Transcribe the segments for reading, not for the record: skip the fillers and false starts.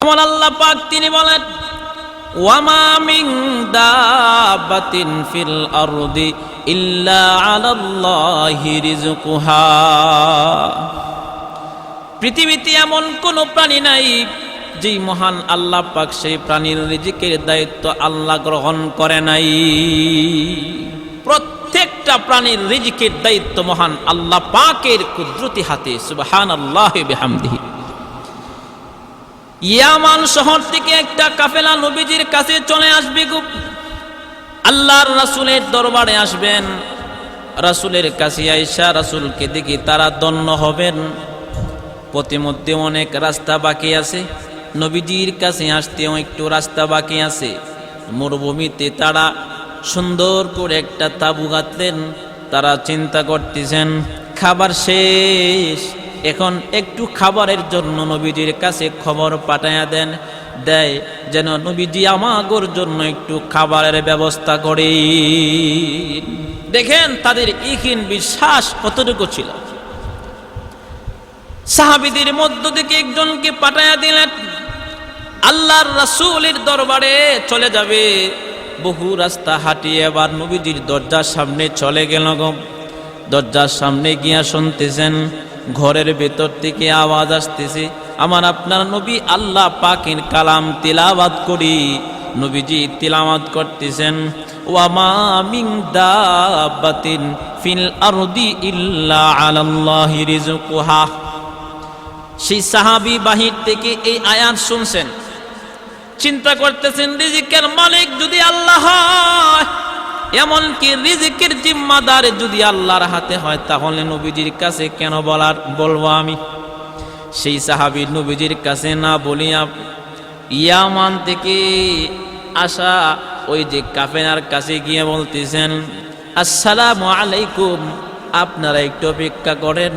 আমার আল্লাহ পাক তিনি বলেন, ওয়ামা মিন দাব্বাতিন ফিল আরদি ইল্লা আলাল্লাহি রিজকুহা। পৃথিবীতে এমন কোন প্রাণী নাই যে মহান আল্লাহ পাক সেই প্রাণীর রিজিকের দায়িত্ব আল্লাহ গ্রহণ করে নাই। প্রত্যেকটা প্রাণীর রিজিকের দায়িত্ব মহান আল্লাহ পাকের কুদরতি হাতে। সুবহানাল্লাহি বিহামদিহি। ইয়ামান শহর থেকে একটা কাফেলা নবীজির কাছে চলে আসবে। আল্লাহর রাসূলের দরবারে আসবেন। রাসূলের কাছে আয়েশা রাসূলকে দেখে তারা ধন্য হবেন। পথিমধ্যে অনেক রাস্তা বাকি আছে, নবীজির কাছে আসতেও একটু রাস্তা বাকি আছে। মরুভূমিতে তারা সুন্দর করে একটা তাঁবু গাঁথলেন। তারা চিন্তা করতেছেন খাবার শেষ, এখন একটু খাবারের জন্য নবীজির কাছে খবর পাঠায়া দেয় যেন নবীজি আমাগোর জন্য একটু খাবারের ব্যবস্থা করে। দেখেন তাদের ইকিন বিশ্বাস কতটুকু ছিল। সাহাবীদের মধ্য থেকে একজনকে পাঠায়া দিলেন, আল্লাহর রাসূলের দরবারে চলে যাবে। বহু রাস্তা হাঁটিয়ে আবার নবীজির দরজার সামনে চলে গেল। দরজার সামনে গিয়া শুনতেছেন ঘরের ভেতর থেকে আওয়াজ আসতেছে, আমার আপনার নবী আল্লাহ পাকের কালাম তিলাওয়াত করি। নবীজি তিলাওয়াত করতেছেন, ওয়ামা মিন দাব্বাতিন ফিল আরদি ইল্লা আলাল্লাহি রিজকুহা। সেই সাহাবী বাহির থেকে এই আয়াত শুনছেন, চিন্তা করতেছেন রিজিকের মালিক যদি আল্লাহ হয়, এমনকি রিজিকের জিম্মাদার যদি আল্লাহর হাতে হয়, তাহলে নবীজির কাছে কেন বলবো আমি। সেই সাহাবী নবীজির কাছে না বলিয়া ইয়ামান থেকে আসা ওই যে কাফেলার কাছে গিয়ে বলতেছেন, আসসালামু আলাইকুম, আপনারা একটু অপেক্ষা করেন,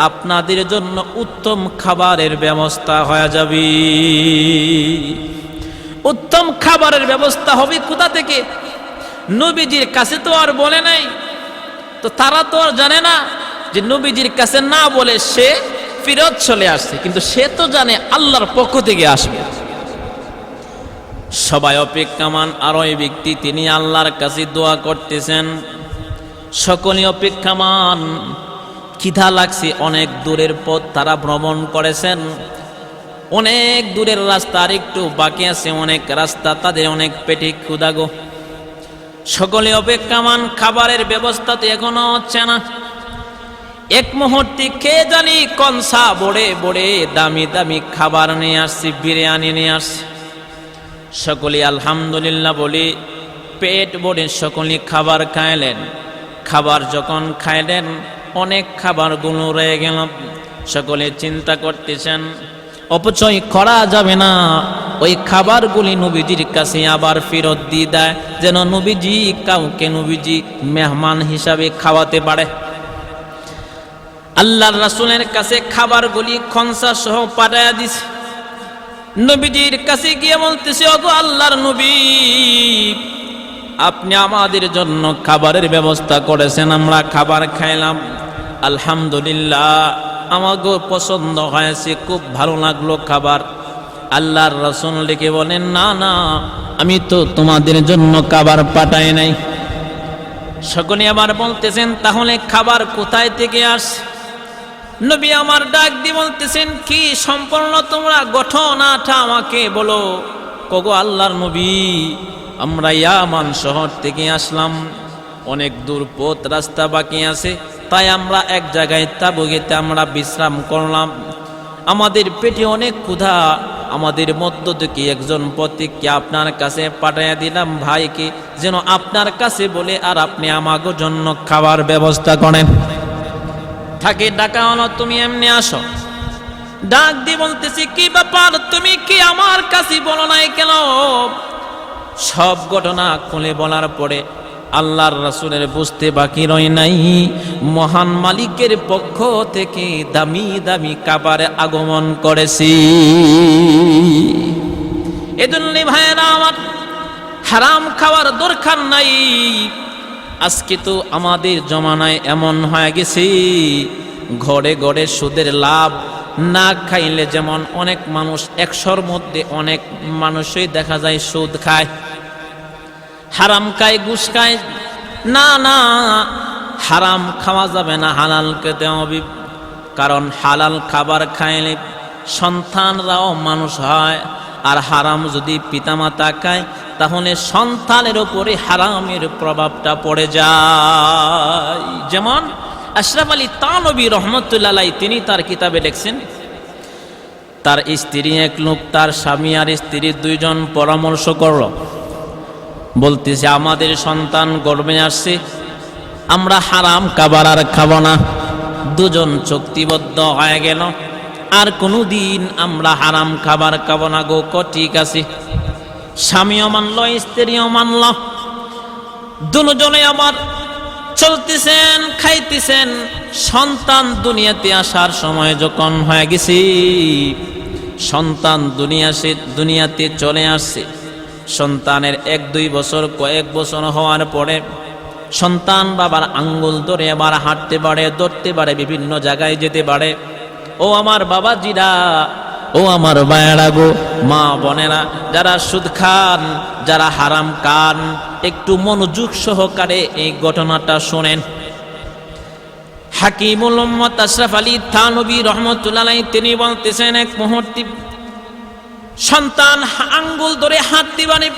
আপনাদের জন্য উত্তম খাবারের ব্যবস্থা হয়ে যাবে। উত্তম খাবারের ব্যবস্থা হবে কোথা থেকে? নবীজির কাছে তো আর বলে নাই, তো তারা তো আর জানে না যে নবীজির কাছে না বলে সে ফিরত চলে আসছে, কিন্তু সে তো জানে আল্লাহর পক্ষ থেকে আসবে। সবাই অপেক্ষামান। আর ওই ব্যক্তি তিনি আল্লাহর কাছে দোয়া করতেছেন। সকলে অপেক্ষামান। খিদা লাগছে, অনেক দূরের পথ তারা ভ্রমণ করেছেন, অনেক দূরের রাস্তা আর একটু বাকি আছে, অনেক রাস্তা, তাদের অনেক পেটে ক্ষুধা গো। সকলে অপেক্ষামান, খাবারের ব্যবস্থা তো এখনো হচ্ছে না। এক মুহূর্তে কে জানি কনসা বড়ে বড়ে দামি দামি খাবার নিয়ে আসছে, বিরিয়ানি নিয়ে আসছে। সকলে আলহামদুলিল্লাহ বলে পেট ভরে সকলে খাবার খাইলেন। খাবার যখন খাইলেন অনেক খাবারগুলো রয়ে গেল। সকলে চিন্তা করতেছেন অপচয় করা যাবে না, ওই খাবারগুলি নবীজির কাছে আবার ফেরত দিয়ে দেয়, যেন নবীজি কাউকে নবীজি মেহমান হিসাবে খাওয়াতে পারে। আল্লাহর রাসূলের কাছে খাবারগুলি খনসা সহ পাঠায়া দিছে। নবীজির কাছে গিয়ে বলতেছে, ওগো আল্লাহর নবী, আপনি আমাদের জন্য খাবারের ব্যবস্থা করেছেন, আমরা খাবার খাইলাম, আলহামদুলিল্লাহ আমাকে পছন্দ হয়েছে, খুব ভালো লাগলো খাবার। আল্লাহর রাসূল ডেকে বলেন, না না, আমি তো তোমাদের জন্য খাবার পাঠাই নাই। সকলে আবার বলতেছেন, তাহলে খাবার কোথায় থেকে আসে? নবী আমার ডাক দিয়ে বলতেছেন, কি সম্পূর্ণ তোমরা ঘটনাটা আমাকে বলো। কগো আল্লাহর নবী, আমরা ইয়ামান শহর থেকে আসলাম, অনেক দূর পথ রাস্তা বাকি আছে, তাই আমরা এক জায়গায় তাঁবু গেঁথে আমরা বিশ্রাম করলাম। আমাদের পেটে অনেক ক্ষুধা, আমাদের মধ্য থেকে একজন পথিককে আপনার কাছে পাঠাইয়া দিলাম, ভাইকে, যেন আপনার কাছে বলে আর আপনি আমাগো জন্য খাবার ব্যবস্থা করেন। তাকে ডাকা হলো, তুমি এমনি আসো। ডাক দিয়ে বলতেছি, কি ব্যাপার, তুমি কি আমার কাছে বলো নাই কেন? সব ঘটনা খুলে বলার পরে আল্লাহর রাসূলের বুঝতে বাকি রয় নাই, মহান মালিকের পক্ষ থেকে দামি দামি খাবারের আগমন করেছি। এজন্য ভাইয়েরা আমার, হারাম খাওয়ার দরকার নাই। আজকে তো আমাদের জমানায় এমন হয়ে গেছে, ঘরে ঘরে সুদের লাভ, না খাইলে যেমন অনেক মানুষ 100-র মধ্যে অনেক মানুষই দেখা যায় সুদ খায়, হারাম খায়, ঘুষ খায়। না না, হারাম খাওয়া যাবে না, হালাল খেতে হবে। কারণ হালাল খাবার খাইলে সন্তানরাও মানুষ হয়, আর হারাম যদি পিতামাতা খায় তাহলে সন্তানের উপরে হারামের প্রভাবটা পড়ে যায়। যেমন আশরাফ আলী থানভী রহমতুল্লাহ আলাইহি তিনি তার কিতাবে লিখছেন, তার স্ত্রী এক লোক, তার স্বামী আর স্ত্রী দুইজন পরামর্শ করল, বলতেছে আমাদের সন্তান গর্ভে আসছে, আমরা হারাম খাবার আর খাবো না। দুজন চুক্তিবদ্ধ হয়ে গেল, আর কোনোদিন আমরা হারাম খাবার খাবো না গো। ঠিক আছে, স্বামীও মানল, স্ত্রীও মানল। দুজনে আবার চলতেছেন, খাইতেছেন। সন্তান দুনিয়াতে আসার সময় যখন হয়ে গেছে, সন্তান দুনিয়াতে চলে আসছে। সন্তানের 1-2 বছর, কয়েক বছর হওয়ার পরে সন্তান বাবার আঙ্গুল ধরে আবার হাঁটতে পারে, ধরতে পারে, বিভিন্ন জায়গায় যেতে পারে। ও আমার বাবাজিরা, ও আমার ভাইয়েরা গো, মা বোনেরা, যারা সুদ খান, যারা হারাম খান, একটু মনোযোগ সহকারে এই ঘটনাটা শোনেন। হাকিমুল উম্মত আশরাফ আলী থানভী রহমতুল্লাহ আলাইহি তিনি বলতেছেন, এক মুহূর্তে সন্তান আঙ্গুল ধরে হাঁটতে পারে,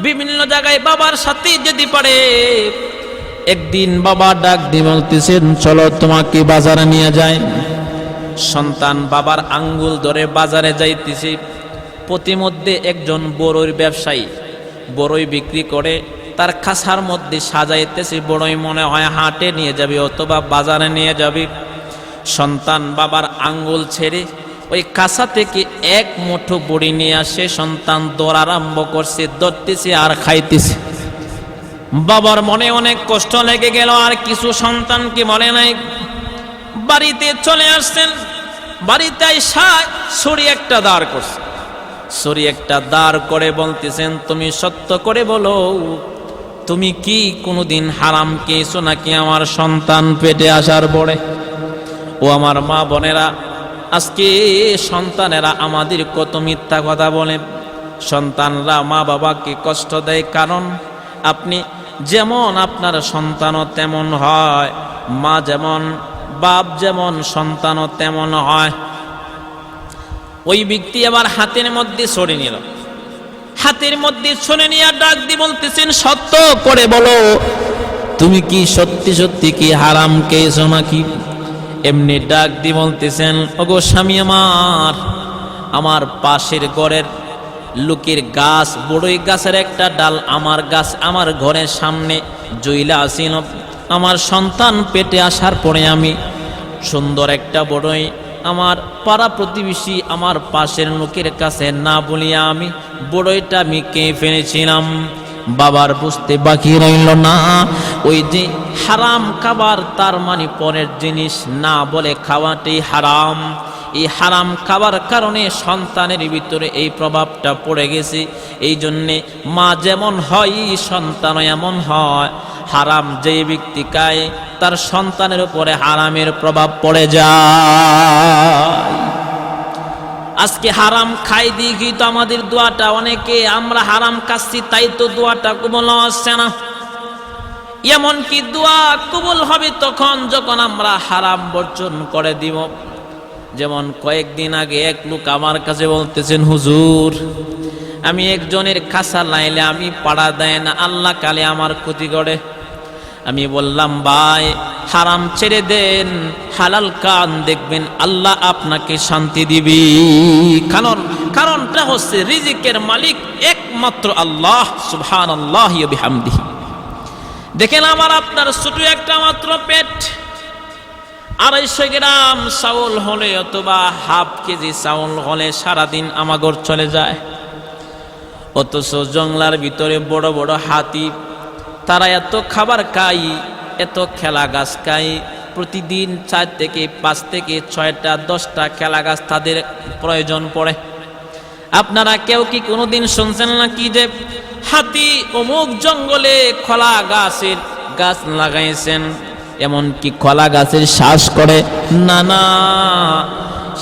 বিভিন্ন জায়গায় বাবার সাথে যেতে পারে। একদিন বাবা ডাক দিয়ে বলতেছেন, চলো তোমাকে বাজারে নিয়ে যায়। সন্তান বাবার আঙ্গুল ধরে বাজারে যাইতেছে। প্রতিমধ্যে একজন বড়ই ব্যবসায়ী বড়ই বিক্রি করে, তার খাসার মধ্যে সাজাইতেছে। বড়ই মনে হয় হাটে নিয়ে যাবে অথবা বাজারে নিয়ে যাবে। সন্তান বাবার আঙ্গুল ছেড়ে ওই কাঁচা থেকে এক মুঠো বড়ি নিয়ে আসে। সন্তান দৌড় আরম্ভ করছে, ধরতেছে আর খাইতেছে। বাবার মনে অনেক কষ্ট লেগে গেল, আর কিছু সন্তানকে মনে নাই। বাড়িতে চলে আসছেন, বাড়িতে ছড়ি একটা দাঁড় করছে। ছড়ি একটা দাঁড় করে বলতেছেন, তুমি সত্য করে বলো, তুমি কি কোনোদিন হারাম খেয়েছো নাকি আমার সন্তান পেটে আসার পরে? ও আমার মা বোনেরা, আজকে সন্তানেরা আমাদের কত মিথ্যা কথা বলে। সন্তানরা মা বাবাকে কষ্ট দেয়, কারণ আপনি যেমন আপনার সন্তানও তেমন হয়, মা যেমন বাপ যেমন সন্তানও তেমন হয়। ওই ব্যক্তি আবার হাতের মধ্যে ছড়ে নিল, হাতের মধ্যে ছড়ে নিয়ে ডাক দিয়ে বলতেছেন, সত্য করে বলো, তুমি কি সত্যি সত্যি কি হারাম খেয়েছো নাকি? এমনি ডাক দিয়ে বলতেছেন, ওগো স্বামী আমার, আমার পাশের ঘরের লোকের গাছ, বড়ই গাছের একটা ডাল আমার গাছ, আমার ঘরের সামনে জইলা আসিল। আমার সন্তান পেটে আসার পরে আমি সুন্দর একটা বড়ই আমার পাড়া প্রতিবেশী, আমার পাশের লোকের কাছে না বলিয়া আমি বড়ইটা আমি খেয়ে ফেলেছিলাম। বাবার বুঝতে বাকি রইল না, ওই যে হারাম খাবার, তার মানে পরের জিনিস না বলে খাওয়াটাই হারাম। এই হারাম খাবার কারণে সন্তানের ভিতরে এই প্রভাবটা পড়ে গেছে। এই জন্যে মা যেমন হয় সন্তানও এমন হয়। হারাম যেই ব্যক্তি খায় তার সন্তানের উপরে হারামের প্রভাব পড়ে যায়। আজকে হারাম খাই দিই তো আমাদের দোয়াটা, অনেকে আমরা হারাম খাচ্ছি তাই তো দোয়াটা কবুল হচ্ছে না। এমনকি দোয়া কবুল হবে তখন যখন আমরা হারাম বর্জন করে দিব। যেমন কয়েকদিন আগে এক লোক আমার কাছে বলতেছেন, হুজুর আমি একজনের খাসা লাইলে আমি পাড়া দেয় না, আল্লাহ কালে আমার ক্ষতি করে। আমি বললাম, ভাই হারাম ছেড়ে দেন, হালাল কান, দেখবেন আল্লাহ আপনাকে শান্তি দিবি। কারণটা হচ্ছে রিজিকের মালিক একমাত্র আল্লাহ সুবহানাল্লাহি ওয়া বিহামদিহি। দেখেন আমার আপনার ছোট একটা মাত্র পেট, 250 গ্রাম চাউল হলে অথবা হাফ কেজি চাউল হলে সারাদিন আমাগর চলে যায়। অথচ জঙ্গলার ভিতরে বড় বড় হাতি, তারা এত খাবার খায়, এত খেলা গাছ খায়। প্রতিদিন 4 থেকে 5 থেকে 6টা 10টা খেলা গাছ তাদের প্রয়োজন পড়ে। আপনারা কেউ কি কোনোদিন শুনছেন না কি যে হাতি অমুক জঙ্গলে খোলা গাছের গাছ লাগাইছেন, এমন কি খোলা গাছের শ্বাস করে? না না,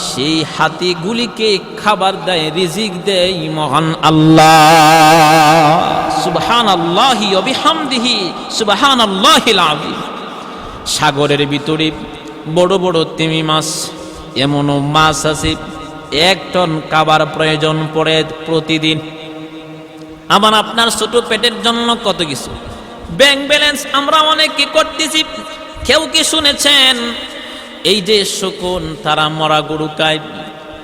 সেই হাতিগুলিকে খাবার দেয়, রিজিক দেয় মহান আল্লাহ। সুবহানাল্লাহি ওয়া বিহামদিহি সুবহানাল্লাহিল আযীম। সাগরের ভিতরে বড় বড় তিমি মাছ, এমনও মাছ আছে 1 টন খাবার প্রয়োজন পড়ে প্রতিদিন। আবার আপনার ছোট পেটের জন্য কত কিছু ব্যাংক ব্যালেন্স আমরা অনেকে করতেছি। কেউ কি শুনেছেন এই যে শকুন তারা মরা গরু খায়,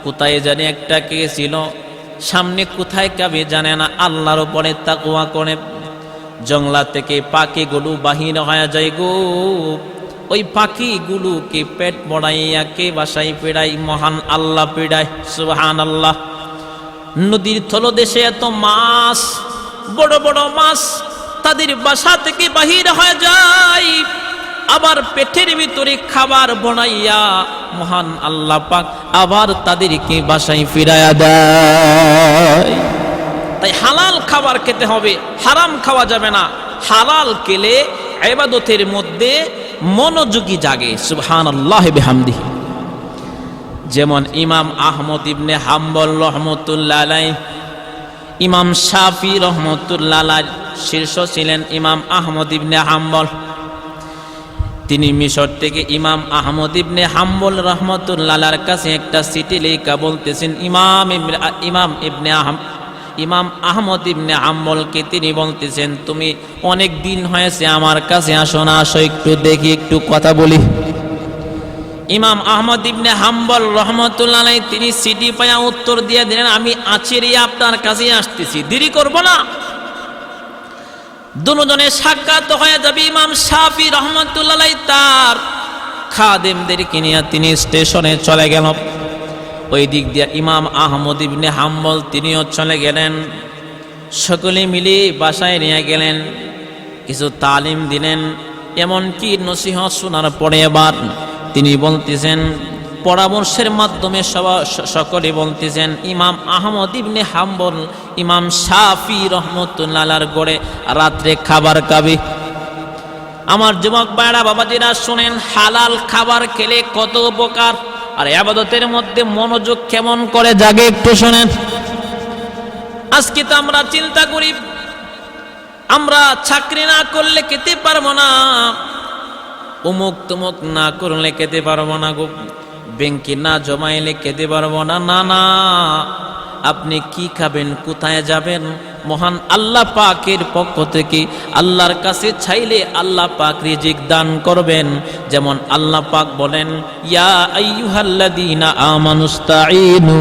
কোথায় জানি একটা কে ছিল, সামনে কোথায় খাবে জানে না, আল্লাহর উপরে তাকওয়া করে জঙ্গলা থেকে পাখিগুলো বাহির হয়ে যায় গো। ওই পাখিগুলোকে পেট বড়াইয়া কে বাসায় পেড়াই? মহান আল্লাহ পেড়ায়। সুবহানাল্লাহ। নদীর তলদেশে এত মাছ, বড় বড় মাছ তাদের বাসা থেকে বাহির হয়ে যায়, আবার পেটের ভিতরে খাবার বনাইয়া মহান আল্লাহ পাক আবার তাদেরকে বাসায় ফিরাইয়া দেয়। তাই হালাল খাবার খেতে হবে, হারাম খাওয়া যাবে না। হালাল খেলে ইবাদতের মধ্যে মনোযোগী জাগে। সুবহানাল্লাহি বিহামদিহি। যেমন ইমাম আহমদ ইবনে হাম্বল রহমতুল্লাহ আলাইহি, ইমাম শাফি রহমতুল্লাহ আলাইহি শীর্ষ ছিলেন ইমাম আহমদ ইবনে হাম্বল। তিনি মিশর থেকে ইমাম আহমদ ইবনে হাম্বল রহমতুল্লাহ আলাইহির কাছে একটা চিঠি লেখা বলতেছেন, ইমাম আহমদ ইবনে হাম্বলকে তিনি বলতেছেন, তুমি অনেক দিন হয়েছে আমার কাছে আসো না, আসো একটু দেখি, একটু কথা বলি। ইমাম আহমদ ইবনে হাম্বল রহমতুল্লাহ আলাইহি তিনি চিঠি পায়া উত্তর দিয়ে দিলেন, আমি আছি রে, আপনার কাছে আসতেছি, দেরি করব না। দুজনের সাক্ষাৎ হয়ে যাবে। ইমাম শাফি রহমতুল্লাহ আলাইহি তার খাদেমদেরকে নিয়ে তিনি স্টেশনে চলে গেল। ওই দিক দিয়ে ইমাম আহমদ ইবনে হাম্বল তিনিও চলে গেলেন। সকলে মিলে বাসায় নিয়ে গেলেন, কিছু তালিম দিলেন, এমনকি নসিহত শোনার পরে এবার তিনি বলতেছেন, পরামর্শের মাধ্যমে সকলে বলতেছেন, ইমাম আহমদ ইবনে হাম্বল ইমাম শাফি রহমতুল্লাহ আলাইহির গড়ে রাত্রে খাবার খাবে। আমার যুবক ভাইরা বাবাজিরা শুনেন, হালাল খাবার খেলে কত উপকার, আর ইবাদতের মধ্যে মনোযোগ কেমন করে জাগে একটু শুনেন। আজকে তো আমরা চিন্তা করি আমরা চাকরি না করলে খেতে পারবো না, অমুক তমুক না করলে খেতে পারবো না গো, ব্যাংকে না জমাইলে খেতে পারবো না। না না, আপনি কি খাবেন, কোথায় যাবেন? মহান আল্লাহ পাকের পক্ষ থেকে আল্লাহর কাছে চাইলে আল্লাহ পাক রিজিক দান করবেন। যেমন আল্লাহ পাক বলেন, ইয়া আইয়ুহাল্লাযীনা আমানুস্তাঈনু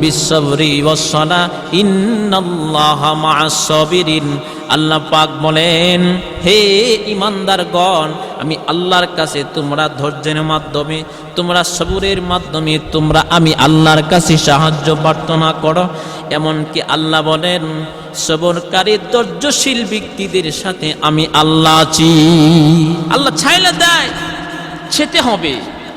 বিস-সাবরি ওয়াস-সালাহ ইন্নাল্লাহা মা'আস সাবিরিন। আল্লাহ পাক বলেন, হে ঈমানদারগণ, আমি আল্লাহর কাছে তোমরা ধৈর্যের মাধ্যমে, তোমরা সবুরের মাধ্যমে তোমরা আমি আল্লাহর কাছে সাহায্য প্রার্থনা করো। এমনকি আল্লাহ বলেন, সবরকারী ধৈর্যশীল ব্যক্তিদের সাথে আমি আল্লাহ আছি। আল্লাহ চাইলে দেয়, খেতে হবে।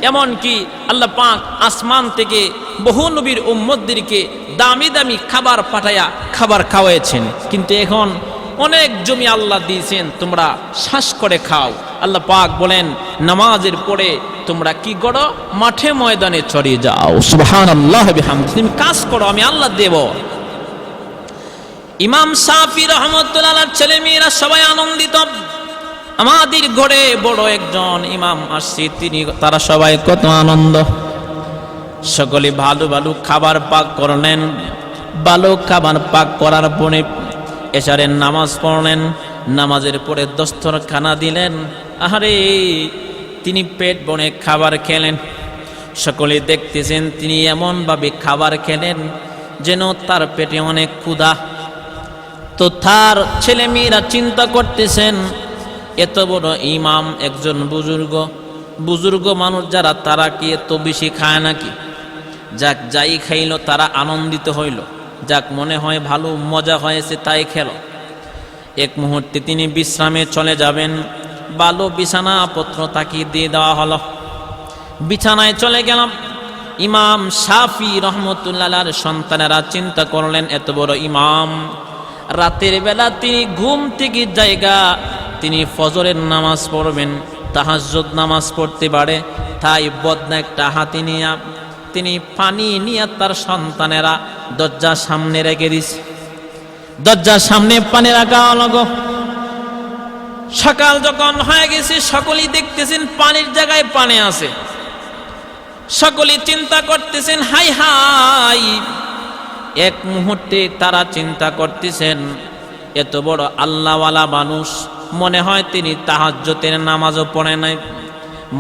এমনকি আল্লাহ পাক আসমান থেকে বহু নবীর উম্মতদেরকে দামি দামি খাবার পাঠায়া খাবার খাওয়াইছেন, কিন্তু এখন অনেক জমি আল্লাহ দিয়েছেন, তোমরা শ্বাস করে খাও। আল্লাহ পাক বলেন, নামাজের পরে তোমরা কি করো? মাঠে ময়দানে ছড়িয়ে যাও। সুবহানাল্লাহি বিহামদিহি। তুমি কাজ করো, আমি আল্লাহ দেব। ইমাম শাফি রহমতুল্লাহ আলাইহির ছেলে মেয়েরা সবাই আনন্দিত, আমাদের ঘরে বড় একজন ইমাম আসছে, তারা সবাই কত আনন্দ। সকলে ভালো ভালো খাবার পাক করলেন। ভালো খাবার পাক করার পরে এশারের নামাজ পড়লেন। নামাজের পরে দস্তরখানা দিলেন। আরে তিনি পেট ভরে খাবার খেলেন। সকলে দেখতেছেন তিনি এমনভাবে খাবার খেলেন যেন তার পেটে অনেক ক্ষুধা। তো তার ছেলে মেয়েরা চিন্তা করতেছেন, এত বড় ইমাম, একজন বুজুর্গ মানুষ যারা, তারা কি এত বেশি খায় নাকি? যাক, যাই খাইল তারা আনন্দিত হইল, যাক মনে হয় ভালো মজা হয়েছে তাই খেল। এক মুহূর্তে তিনি বিশ্রামে চলে যাবেন। ভালো বিছানাপত্র তাকে দিয়ে দেওয়া হলো। বিছানায় চলে গেলাম। ইমাম শাফি রহমতুল্লাহ আলাইহির সন্তানেরা চিন্তা করলেন, এত বড় ইমাম, রাতের বেলা তিনি ঘুম থেকে জায়গা, তিনি ফজরের নামাজ পড়বেন, তাহাজ্জুদ নামাজ পড়তে পারে, তাই বদনা একটা হাতে নিয়ে তিনি পানি নিয়ে তার সন্তানেরা দরজার সামনে রেখে দিছে। দরজার সামনে পানি রাখা হলো। সকাল যখন হয়ে গেছে সকলেই দেখতেছেন পানির জায়গায় পানি আছে। সকলেই চিন্তা করতেছেন হাই হাই। এক মুহূর্তে তারা চিন্তা করতেছেন এত বড় আল্লাহওয়ালা মানুষ, মনে হয় তিনি তাহাজ্জুদের নামাজও পড়ে নাই,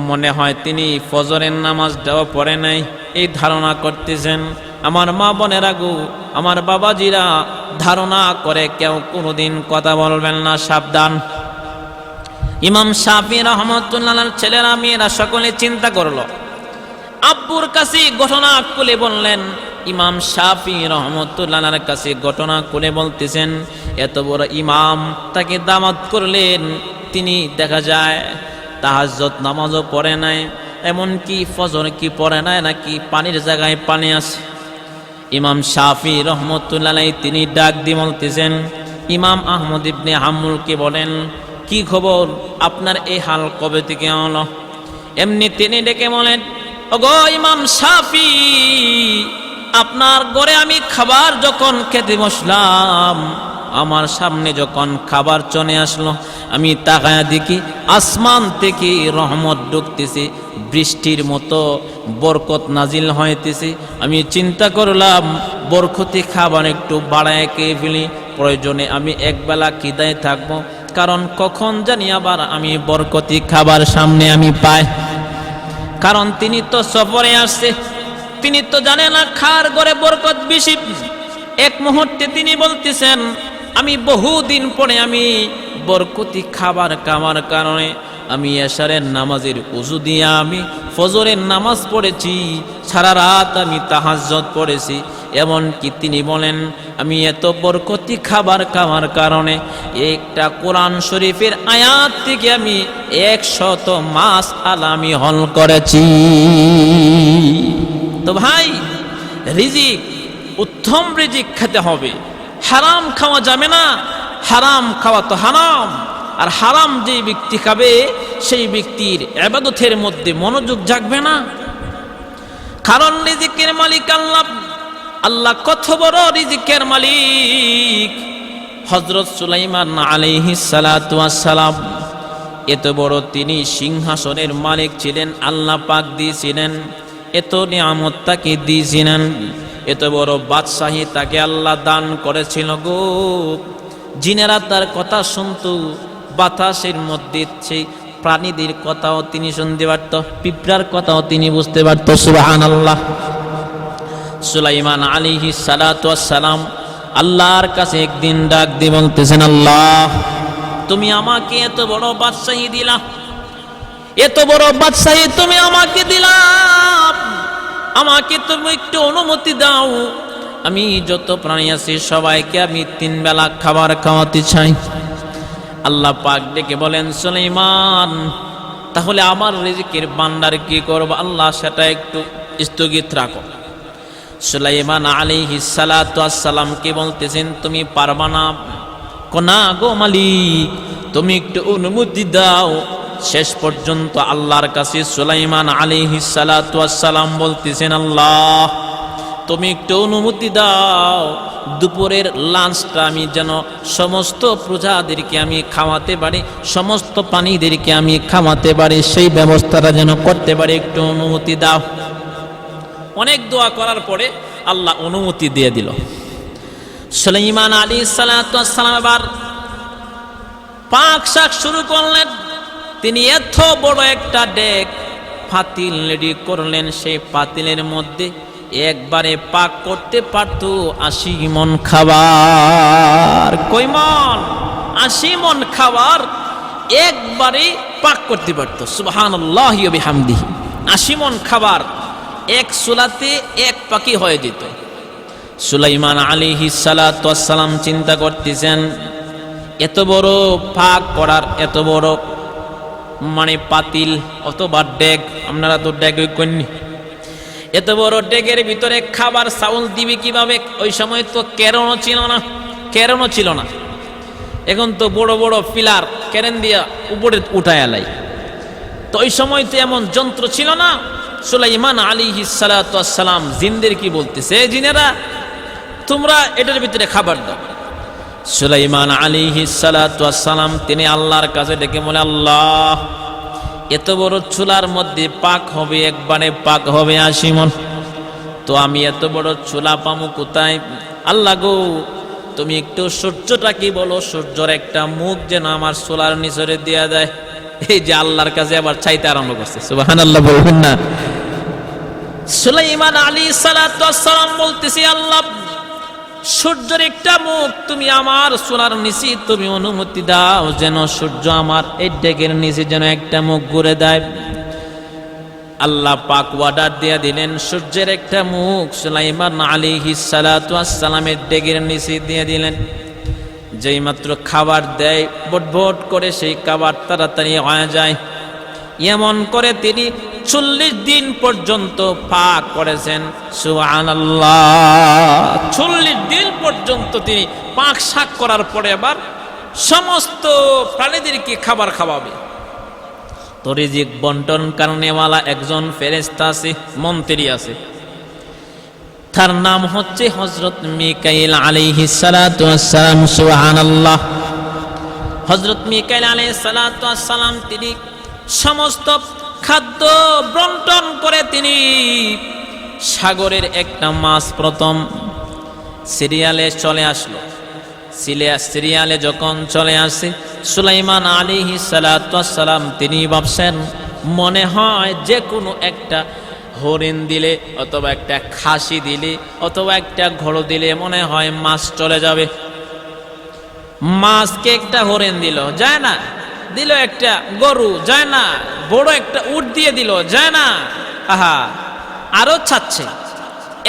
মনে হয় তিনি ফজরের নামাজটাও পড়ে নাই। এই ধারণা করতেছেন। আমার মা বোনেরা গো, আমার বাবাজিরা, ধারণা করে কেউ কোনোদিন কথা বলবেন না, সাবধান। ইমাম শাফি রহমাতুল্লাহর ছেলেরা মেয়েরা সকলে চিন্তা করলো। আব্বুর কাছে ঘটনা খুলে বললেন। ইমাম শাফি রহমাতুল্লাহর কাছে ঘটনা খুলে বলতেছেন, এত বড় ইমাম, তাকে দাওয়াত করলেন, তিনি দেখা যায় তাহাজ্জুদ নামাজও পড়ে নাই, এমনকি ফজর কি পড়ে নাই, নাকি পানির জায়গায় পানি আছে। ইমাম শাফি রহমাতুল্লাহ তিনি ডাক দিয়ে বলতেছেন, ইমাম আহমদ ইবনে হাম্বলকে বলেন, কি খবর, আপনার এই হাল কবে থেকে হলো? এমনি তিনি ডেকে বলেন, ওগো ইমাম শাফি, আপনার ঘরে আমি খাবার যখন খেতে বসলাম, আমার সামনে যখন খাবার চলে আসলো, আমি তাকায়া দেখি আসমান থেকে রহমত ঢুকতেছে, বৃষ্টির মতো বরকত নাজিল হইতেছে। আমি চিন্তা করলাম বরকতি খাবার একটু বাড়ায় খেয়ে ফেলি, প্রয়োজনে আমি একবেলা খিদায় থাকবো, কারণ কখন জানি আবার আমি বরকতি খাবার সামনে আমি পাই। কারণ তিনি তো সফরে আসছে, তিনি তো জানে না খার ঘরে বরকত বেশি। এক মুহূর্তে তিনি বলতেছেন, আমি বহুদিন পরে আমি বরকতি খাবার খাওয়ার কারণে আমি এশারের নামাজের উযু দিয়ে আমি ফজরের নামাজ পড়েছি, সারা রাত আমি তাহাজ্জুদ পড়েছি। এমনকি তিনি বলেন, আমি এত বরকতি খাবার খাওয়ার কারণে একটা কোরআন শরীফের আয়াত থেকে আমি 100 মাসআলা আমি হল করেছি। তো ভাই, রিজিক, উত্তম রিজিক খেতে হবে, হারাম খাওয়া যাবে না। হারাম খাওয়া তো হারাম, আর হারাম যে ব্যক্তি খাবে সেই ব্যক্তির ইবাদতের মধ্যে মনোযোগ জাগবে না। কারণ রিজিকের মালিক আল্লাহ। আল্লাহ কত বড় রিজিকের মালিক। হযরত সুলাইমান আলাইহিস সালাতু ওয়াস সালাম, এত বড় তিনি সিংহাসনের মালিক ছিলেন, আল্লাহ পাক দিয়েছিলেন, এত নিয়ামত তাকে দিয়েছিলেন, এত বড় বাদশাহী তাকে আল্লাহ দান করেছিল গো। জিনেরা তার কথা শুনতো, বাতাসের মধ্যে সেই প্রাণীদের কথাও তিনি শুনতে পারত, পিঁপড়ার কথাও তিনি বুঝতে পারত। সুবহানাল্লাহ। সুলাইমান আলাইহিস সালাতু ওয়াস সালাম আল্লাহর কাছে একদিন ডাক দিয়ে বলতেছেন, আল্লাহ, তুমি আমাকে এত বড় বাদশাহী দিলা, এত বড় বাদশাহী তুমি আমাকে দিলা, আমাকে তুমি একটু অনুমতি দাও, আমি যত প্রাণী আছি সবাইকে আমি 3 বেলা খাবার খাওয়াতে চাই। আল্লাহ পাক ডেকে বলেন, সুলাইমান, তাহলে আমার রিজিকের ভান্ডার কি করব? আল্লাহ সেটা একটু স্থগিত রাখো। সুলাইমান আলাইহিস সালাতু ওয়াস সালাম কে বলতেছেন, তুমি পারবা না? কোনা গো মালিক, তুমি একটু অনুমতি দাও। শেষ পর্যন্ত আল্লাহর কাছে সুলাইমান আলাইহিস সালাতু ওয়াস সালাম বলতেছেন, আল্লাহ, তুমি একটু অনুমতি দাও, দুপুরের লাঞ্চটা আমি যেন সমস্ত প্রজাদেরকে আমি খাওয়াতে পারি, সমস্ত প্রাণীদেরকে আমি খাওয়াতে পারি, সেই ব্যবস্থাটা যেন করতে পারি, একটু অনুমতি দাও। অনেক দোয়া করার পরে আল্লাহ অনুমতি দিয়ে দিল। সুলাইমান আলাইহিস সালাতু ওয়াস সালাম এবার পাক শাক শুরু করলেন। তিনি এত বড় একটা ডেক পাতিল রেডি করলেন, সেই পাতিলের মধ্যে একবারে পাক করতে পারত 80 মণ খাবার। কয় মণ? 80 মণ খাবার একবারে পাক করতে পারত। সুবহানাল্লাহি ওয়া বিহামদিহি। 80 মণ খাবার এক চুলাতে এক পাকি হয়ে যেত। সুলাইমান আলাইহিস সালাতু ওয়াস সালাম চিন্তা করতেছেন, এত বড় পাক করার, এত বড় মানে পাতিল অথবা ডেক, আপনারা তো ডেক করেননি, এত বড় ডেকের ভিতরে খাবার চাউল দিবে কিভাবে? ওই সময় তো কেরনও ছিল না। এখন তো বড় বড় পিলার কেরেন দিয়া উপরে উঠায় আলাই। তো ওই সময় তো এমন যন্ত্র ছিল না, সুলাইমান আলাইহিস সালাতু ওয়াস সালাম জিনদের কি বলতেছে, এই জিনেরা তোমরা এটার ভিতরে খাবার দাও। সুলাইমান আলাইহিস সালাতু ওয়াস সালাম তিনি আল্লাহর কাছে ডেকে বলে, আল্লাহ এত বড় চুলার মধ্যে পাক হবে, একবারে পাক হবে 80 মণ, তো আমি এত বড় চুলা পামু কোথায়? আল্লাহ গো তুমি একটু সূর্যটা কি বলো, সূর্যর একটা মুখ যেন আমার চুলার নিচরে দেয়া যায়। এই যে আল্লাহর কাছে আবার চাইতে আরম্ভ করছে, সুবহানাল্লাহ বলবেন না? সুলাইমান আলাইহিস সালাতু ওয়াস সালাম বলতেছি, আল্লাহ সূর্যের একটা মুখ তুমি আমার সোনার নিচে তুমি অনুমতি দাও যেন সূর্য আমার এই ডেকের নিচে যেন একটা মুখ ঘুরে দেয়। আল্লাহ পাক অর্ডার দিয়ে দিলেন, সূর্যের একটা মুখ সুলাইমান আলাইহিস সালাতু ওয়াস সালামের ডেকের নিচে দিয়ে দিলেন। যেই মাত্র খাবার দেয় বটবট করে সেই খাবার তাড়াতাড়ি হয়ে যায়। এমন করে তিনি 40 দিন পর্যন্ত পাক করেছেন, সুবহানাল্লাহ। 40 দিন পর্যন্ত তিনি পাক শাক করার পরে আবার সমস্ত প্রাণীদেরকে খাবার খাওয়াবে। তো রিজিক বন্টন করনেওয়ালা একজন ফেরেশতা আছে, মন্ত্রী আছে, তার নাম হচ্ছে হযরত মিকাইল আলাইহিস সালাতু ওয়াস সালাম, সুবহানাল্লাহ। হযরত মিকাইল আলাইহিস সালাতু ওয়াস সালাম তিনি সমস্ত খাদ্য বন্টন করে তিনি সাগরের একটা মাছ প্রথম সিরিয়ালে চলে আসলো। সিরিয়ালে যখন চলে আসে সুলাইমান আলাইহিস সালাতু ওয়াস সালাম তিনি ভাবছেন মনে হয় যে কোনো একটা হরিণ দিলে অথবা একটা খাসি দিলে অথবা একটা ঘোড়া দিলে মনে হয় মাছ চলে যাবে। মাছকে একটা হরিণ দিল, যায় না, দিল একটা গরু, যায় না, বড় একটা উট দিয়ে দিল, যায় না, আহা আরো চাচ্ছে।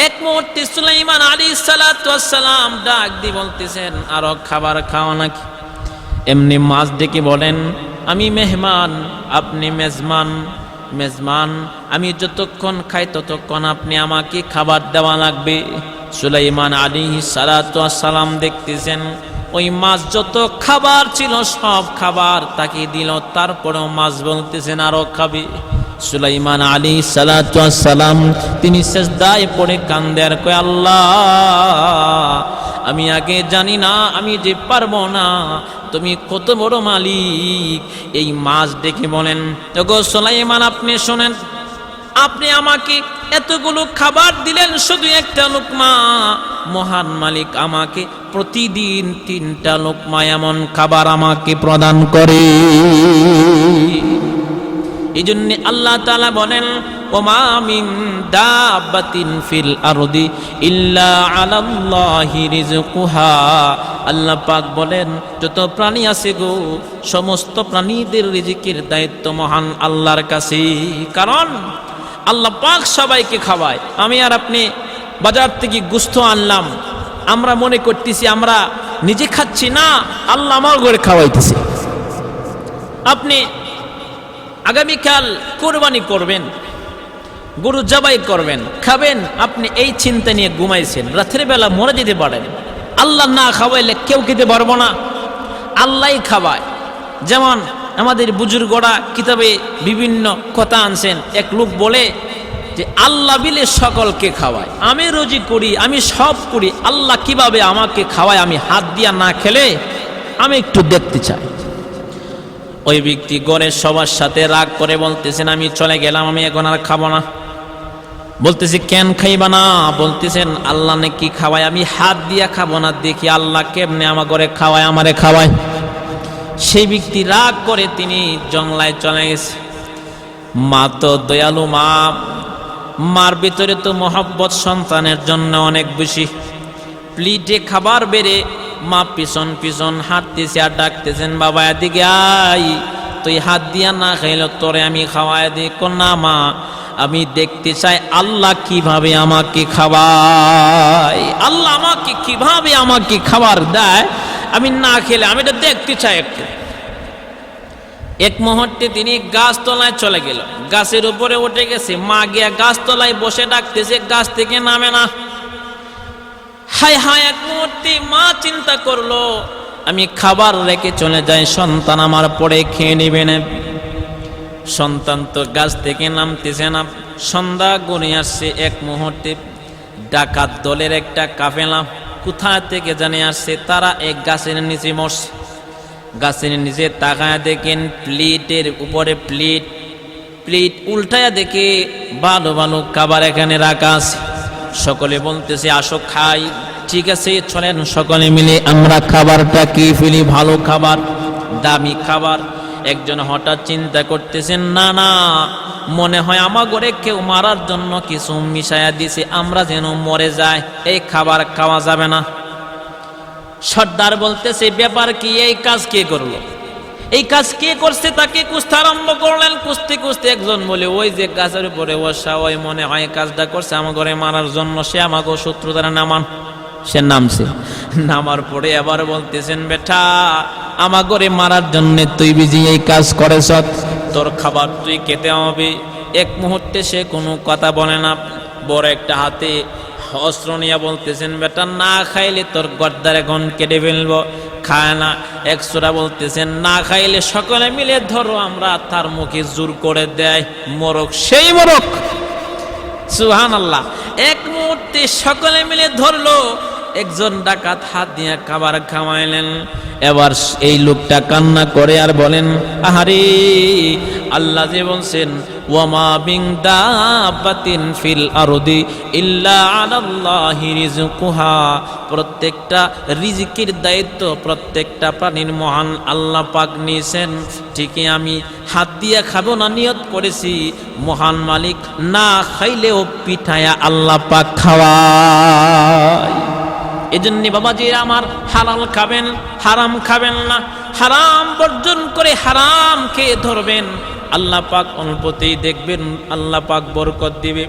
এক মুহূর্তে সুলাইমান আলাইহিস সালাতু ওয়াস সালাম ডাক দিয়ে বলতেছেন, আরো খাবার খাওয়া নাকি? এমনি মাছ ডেকে বলেন, আমি মেহমান, আপনি মেজমান। মেজমান আমি যতক্ষণ খাই ততক্ষণ আপনি আমাকে খাবার দেওয়া লাগবে। সুলাইমান আলাইহিস সালাতু ওয়াস সালাম দেখতেছেন ওই মাছ যত খাবার ছিল সব খাবার তাকে দিল, তারপরেও মাছ বলতেছেন আরো খাবে। সুলাইমান আলাইহিস সালাতু ওয়াস সালাম তিনি সিজদায় পড়ে কান্দে আর কয়, আল্লাহ আমি আগে জানি না, আমি যে পারবো না, তুমি কত বড় মালিক। এই মাছ ডেকে বলেন, ওগো সুলাইমান আপনি শোনেন, আপনি আমাকে এতগুলো খাবার দিলেন শুধু একটা লোকমা, মহান মালিক আমাকে প্রতিদিন 3টা লোকমা এমন খাবার আমাকে প্রদান করে। এই জন্য আল্লাহ তাআলা বলেন, ওমা মিন দাব্বাতিন ফিল আরদি ইল্লা আলাল্লাহি রিজকুহা। আল্লাহ পাক বলেন যত প্রাণী আছে গো সমস্ত প্রাণীদের রিজিকের দায়িত্ব মহান আল্লাহর কাছে। কারণ আল্লাহ পাক সবাইকে খাওয়ায়। আমি আর আপনি বাজার থেকে গোশত আনলাম, আমরা মনে করতেছি আমরা নিজে খাচ্ছি, না, আল্লাহ আমার ঘরে খাওয়াইতেছে। আপনি আগামীকাল কোরবানি করবেন, গরু জবাই করবেন, খাবেন, আপনি এই চিন্তা নিয়ে ঘুমাইছেন, রাতের বেলা মরে যেতে পারেন। আল্লাহ না খাওয়াইলে কেউ খেতে পারবো না, আল্লাহই খাওয়ায়। যেমন আমাদের বুজুর্গরা কিতাবে বিভিন্ন কথা আনছেন। এক লোক বলে যে আল্লাহ বিলে সকলকে খাওয়ায়, আমি রুজি করি, আমি সব করি, আল্লাহ কিভাবে আমাকে খাওয়ায় আমি হাত দিয়া না খেলে আমি একটু দেখতে চাই। ওই ব্যক্তি গড়ের সবার সাথে রাগ করে বলতেছেন, আমি চলে গেলাম, আমি এখন আর খাবো না। বলতেছি কেন খাইবা না? বলতেছেন আল্লাহ নাকি খাওয়ায়, আমি হাত দিয়া খাবো না, দেখি আল্লাহ কেমনে আমার ঘরে খাওয়ায়, আমারে খাওয়ায়। সেই ব্যক্তি রাগ করে তিনি জঙ্গলায় চলে গেছে। মা তো দয়ালু মা, মার ভিতরে তো মহব্বত সন্তানের জন্য অনেক বেশি। প্লেটে খাবার বেড়ে মা পিছন পিছন হাঁটতেছে আর ডাকতেছেন, বাবা এদিকে আই, তুই হাত দিয়া না খাইল তোরে আমি খাওয়াই দিই। না মা, আমি দেখতে চাই আল্লাহ কিভাবে আমাকে খাওয়ায়, আল্লাহ আমাকে কিভাবে আমাকে খাবার দেয়, আমি না খেলে আমি এটা দেখতে চাই একটু। এক মুহূর্তে তিনি গাছতলায় চলে গেল, গাছের উপরে উঠে গেছে। মা গিয়া গাছতলায় বসে ডাকতেছে, গাছ থেকে নামে না। হায় হায়, এক মুহূর্তে মা চিন্তা করলো আমি খাবার রেখে চলে যাই, সন্তান আমার পরে খেয়ে নেবে না। সন্তান তো গাছ থেকে নামতেছে না, সন্ধ্যা গড়িয়ে আসছে, এক মুহূর্তে ডাকাত দলের একটা কাফেলা কোথা থেকে জানে আসছে, তারা এক গাছের নিচে মরছে। গাছের নিচে তাকায় দেখেন প্লেটের উপরে প্লেট উল্টায়া দেখে ভালো ভালো খাবার এখানে রাখা আছে। সকলে বলতেছে আসো খাই। ঠিক আছে চলেন সকলে মিলে আমরা খাবারটা কি ফেলি, ভালো খাবার, দামি খাবার। একজন হঠাৎ চিন্তা করতেছেন, না না, মনে হয় আমার ঘরে কেউ মারার জন্য কিছু মিশাইয়া দিছে, আমরা যেন মরে যায়, এই খাবার খাওয়া যাবে না। সর্দার বলতেছে ব্যাপার কি, এই কাজ কে করলো, এই কাজ কে করছে, তাকে খুঁজতে আরম্ভ করলেন। খুঁজতে একজন বলে ওই যে গাছের উপরে বসা, ওই মনে হয় কাজটা করছে আমার ঘরে মারার জন্য, সে আমাকে শত্রু দ্বারা নামান। সে নামছে, নামার পরে আবার বলতেছেন বেটা আমার ঘরে মারার জন্য তুই বিজি এই কাজ করেছ, তোর খাবার তুই খেতে হবে। এক মুহূর্তে সে কোনো কথা বলে না, বড় একটা হাতে অস্ত্র নিয়ে বলতেছেন বেটা না খাইলে তোর গর্দার এখন কেটে ফেলবো। খায় না। একশোরা বলতেছেন না খাইলে সকলে মিলে ধরো, আমরা তার মুখে জোর করে দেয়, মরক সেই মরক। সুবহানাল্লাহ। এক মুহূর্তে সকলে মিলে ধরলো, একজন ডাকাত হাত দিয়ে খাবার খাওয়াইলেন। এবার এই লোকটা কান্না করে আর বলেন আহারে, আল্লাহ যে বলছেন ওয়ামা বিন দাব্বাতিন ফিল আরদি ইল্লা আলাল্লাহি রিজকুহা, প্রত্যেকটা রিজিকের দায়িত্ব প্রত্যেকটা প্রাণীর মহান আল্লাহ পাক নিয়েছেন। ঠিকই আমি হাত দিয়ে খাবো না নিয়ত করেছি, মহান মালিক না খাইলেও পিঠায়া আল্লাহ পাক খাওয়ায়। এজন্য বাবাজিরা আমার, হালাল খাবেন, হারাম খাবেন না, হারাম বর্জন করে হারাম খেয়ে ধরবেন, আল্লাহ পাক অল্পতেই দেখবেন আল্লাহ পাক বরকত দিবে।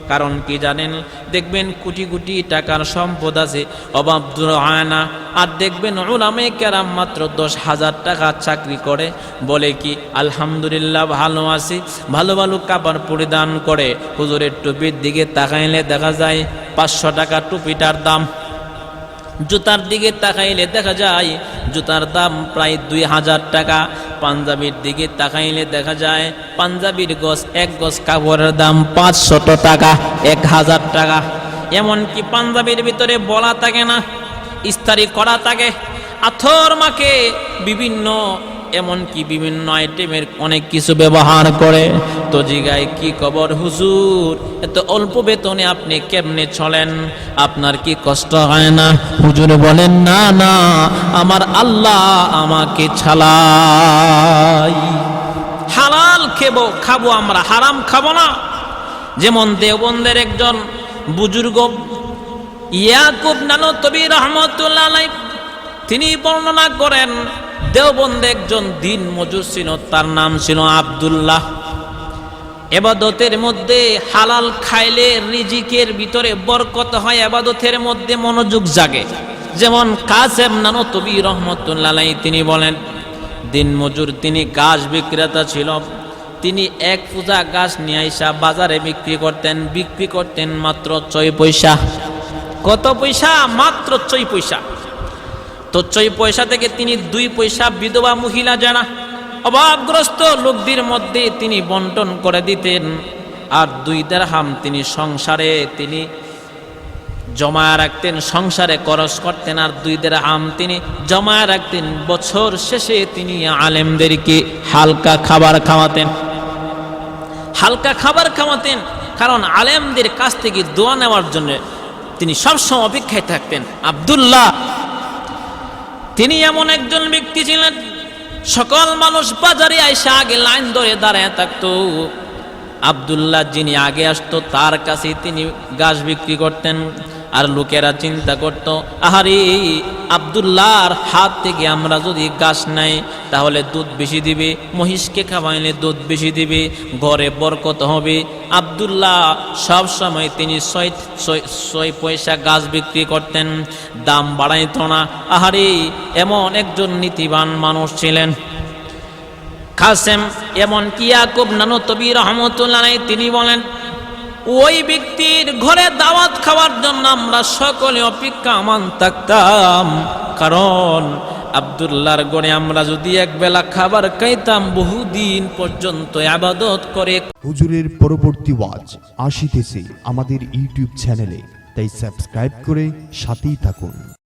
কারণ কি জানেন, দেখবেন কোটি কোটি টাকার সম্পদ আছে, অভাব দূর হয় না। আর দেখবেন উলামায়ে কেরাম মাত্র 10,000 টাকা চাকরি করে, বলে কি আলহামদুলিল্লাহ ভালো আছি, ভালো ভালো কাপড় পরিধান করে। হুজুরের টুপির দিকে তাকাইলে দেখা যায় 500 টাকা টুপিটার দাম। জুতার দিকে তাকাইলে দেখা যায় জুতার দাম প্রায় 2000 টাকা। পাঞ্জাবির দিকে তাকাইলে দেখা যায় পাঞ্জাবির এক গজ কাপড়ের দাম 500 টাকা, 1000 টাকা। এমনকি পাঞ্জাবির ভিতরে বলা থাকে না, ইস্তারি করা থাকে, আথর মাকে বিভিন্ন, এমনকি বিভিন্ন আইটেমের অনেক কিছু ব্যবহার করে। তো জিগায় কি খবর হুজুর, এত অল্প বেতনে আপনি কেমনে চলেন, আপনার কি কষ্ট হয় না? হুজুর বলেন না না, আমার আল্লাহ আমাকে ছালাই। হালাল খাবো আমরা, হারাম খাবো না। যেমন দেওবন্দের একজন বুজুর্গ ইয়াকুব নানতবী রাহমাতুল্লাহ আলাইহি, তিনি বর্ণনা করেন দেওবন্দে একজন দিন মজুর ছিল, তার নাম ছিল আব্দুল্লাহ। ইবাদতের মধ্যে হালাল খাইলে রিজিকের ভিতরে বরকত হয়, ইবাদতের মধ্যে মনোযোগ জাগে। যেমন কাসেম নানতবী রাহমাতুল্লাহ আলাইহি তিনি বলেন, দিন মজুর, তিনি গাছ বিক্রেতা ছিল। তিনি এক পূজা গাছ নিয়ে আইসা বাজারে বিক্রি করতেন মাত্র 6 পয়সা। কত পয়সা? মাত্র 6 পয়সা। তো 6 পয়সা থেকে তিনি 2 পয়সা বিধবা মহিলা যারা অভাবগ্রস্ত লোকদের মধ্যে তিনি বন্টন করে দিতেন। আর 2 দিরহাম তিনি সংসারে জমায়া রাখতেন, সংসারে খরচ করতেন। আর 2 দিরহাম তিনি জমায়া রাখতেন, বছর শেষে তিনি আলেমদেরকে হালকা খাবার খাওয়াতেন। কারণ আলেমদের কাছ থেকে দোয়া নেওয়ার জন্য তিনি সবসময় অপেক্ষায় থাকতেন। আব্দুল্লাহ তিনি এমন একজন ব্যক্তি ছিলেন, সকল মানুষ বাজারে আইসা আগে লাইন ধরে দাঁড়ায় থাকতো। আব্দুল্লাহ যিনি আগে আসতো তার কাছে তিনি গাছ বিক্রি করতেন। আর লোকেরা চিন্তা করত, আহারে আব্দুল্লাহর হাত থেকে আমরা যদি গাছ নাই তাহলে দুধ বেশি দিবে, মহিষকে খাওয়াইলে দুধ বেশি দিবে, ঘরে বরকত হবে। আব্দুল্লাহ সব সময় তিনি 6 পয়সা গাছ বিক্রি করতেন, দাম বাড়াইত না। আহারে এমন একজন নীতিবান মানুষ ছিলেন কাসেম। এমন কি ইয়াকুব নানতবী রাহমাতুল্লাহ আলাইহি তিনি বলেন, ওই ব্যক্তির ঘরে দাওয়াত খাওয়ার জন্য আমরা সকলে অপেক্ষামান থাকতাম। কারণ আব্দুল্লাহর গড়ে আমরা যদি একবেলা খাবার খাইতাম বহুদিন পর্যন্ত ইবাদত করে। হুজুরের পরবর্তী ওয়াজ আসিতেছে আমাদের ইউটিউব চ্যানেলে, তাই সাবস্ক্রাইব করে সাথেই থাকুন।